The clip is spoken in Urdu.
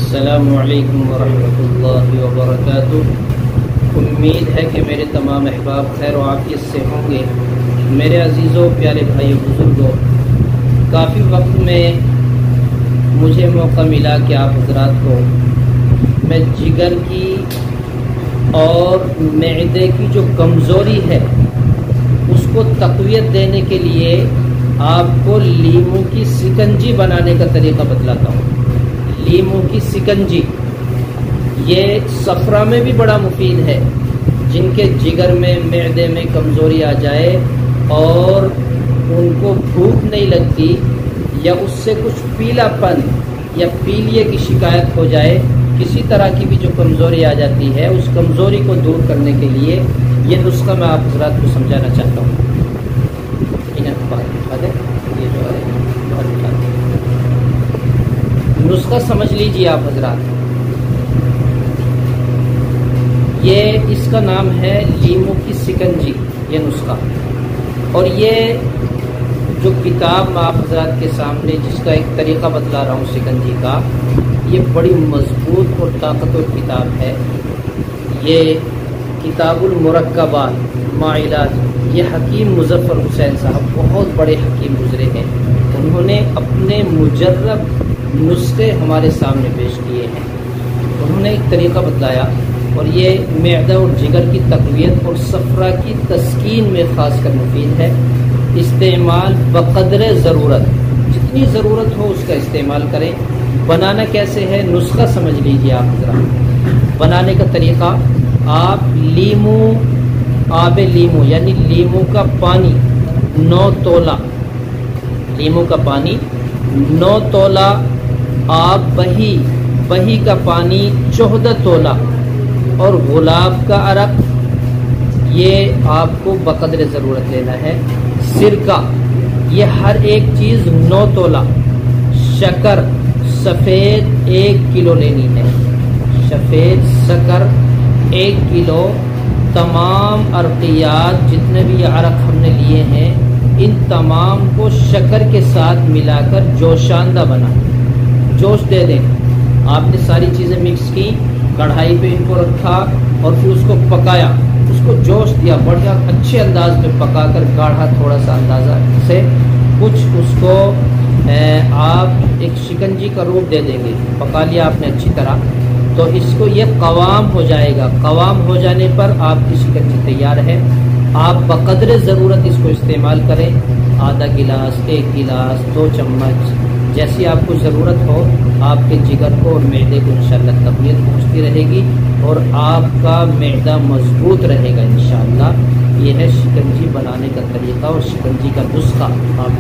السلام علیکم ورحمۃ اللہ وبرکاتہ۔ امید ہے کہ میرے تمام احباب خیر و عافیت سے ہوں گے۔ میرے عزیزوں، پیارے بھائیو، بزرگوں، کافی وقت میں مجھے موقع ملا کہ آپ حضرات کو میں جگر کی اور معدے کی جو کمزوری ہے اس کو تقویت دینے کے لیے آپ کو لیموں کی سکنجی بنانے کا طریقہ بتلاتا ہوں۔ لیموں کی سکنجی یہ صفرا میں بھی بڑا مفید ہے۔ جن کے جگر میں معدے میں کمزوری آ جائے اور ان کو بھوک نہیں لگتی یا اس سے کچھ پیلا پن یا پیلیے کی شکایت ہو جائے، کسی طرح کی بھی جو کمزوری آ جاتی ہے، اس کمزوری کو دور کرنے کے لیے یہ نسخہ میں آپ حضرات کو سمجھانا چاہتا ہوں۔ یہ جو ہے نسخہ سمجھ لیجیے آپ حضرات۔ یہ اس کا نام ہے لیموں کی سکنجی، یہ نسخہ۔ اور یہ جو کتاب میں آپ حضرات کے سامنے جس کا ایک طریقہ بتلا رہا ہوں سکنجی کا، یہ بڑی مضبوط اور طاقتور کتاب ہے۔ یہ کتاب المرکبات ما علاج، یہ حکیم مظفر حسین صاحب بہت بڑے حکیم گزرے ہیں، انہوں نے اپنے مجرب نسخے ہمارے سامنے پیش کیے ہیں۔ انہوں نے ایک طریقہ بتلایا اور یہ معدہ اور جگر کی تقویت اور صفرا کی تسکین میں خاص کر مفید ہے۔ استعمال بقدر ضرورت، جتنی ضرورت ہو اس کا استعمال کریں۔ بنانا کیسے ہے، نسخہ سمجھ لیجیے آپ ذرا۔ بنانے کا طریقہ، آپ لیموں، آب لیموں یعنی لیموں کا پانی 9 تولہ، لیموں کا پانی 9 تولہ، آپ بہی کا پانی 14 تولہ اور گلاب کا عرق یہ آپ کو بقدر ضرورت لینا ہے۔ سرکہ یہ ہر ایک چیز 9 تولہ۔ شکر سفید 1 کلو لینی ہے، سفید شکر 1 کلو۔ تمام عرقیات جتنے بھی عرق ہم نے لیے ہیں ان تمام کو شکر کے ساتھ ملا کر جوشاندہ بنا، جوش دے دیں۔ آپ نے ساری چیزیں مکس کی، کڑھائی پہ ان کو رکھا اور پھر اس کو پکایا، اس کو جوش دیا، بڑھیا اچھے انداز میں پکا کر گاڑھا تھوڑا سا اندازہ سے کچھ اس کو آپ ایک شکنجی کا روپ دے دیں گے۔ پکا لیا آپ نے اچھی طرح تو اس کو یہ قوام ہو جائے گا۔ قوام ہو جانے پر آپ کی شکنجی تیار ہے۔ آپ بقدر ضرورت اس کو استعمال کریں، آدھا گلاس، 1 گلاس، 2 چمچ، جیسی آپ کو ضرورت ہو۔ آپ کے جگر کو اور معدے کو انشاءاللہ تقویت پہنچتی رہے گی اور آپ کا معدہ مضبوط رہے گا انشاءاللہ۔ یہ ہے شکنجی بنانے کا طریقہ اور شکنجی کا نسخہ۔ آپ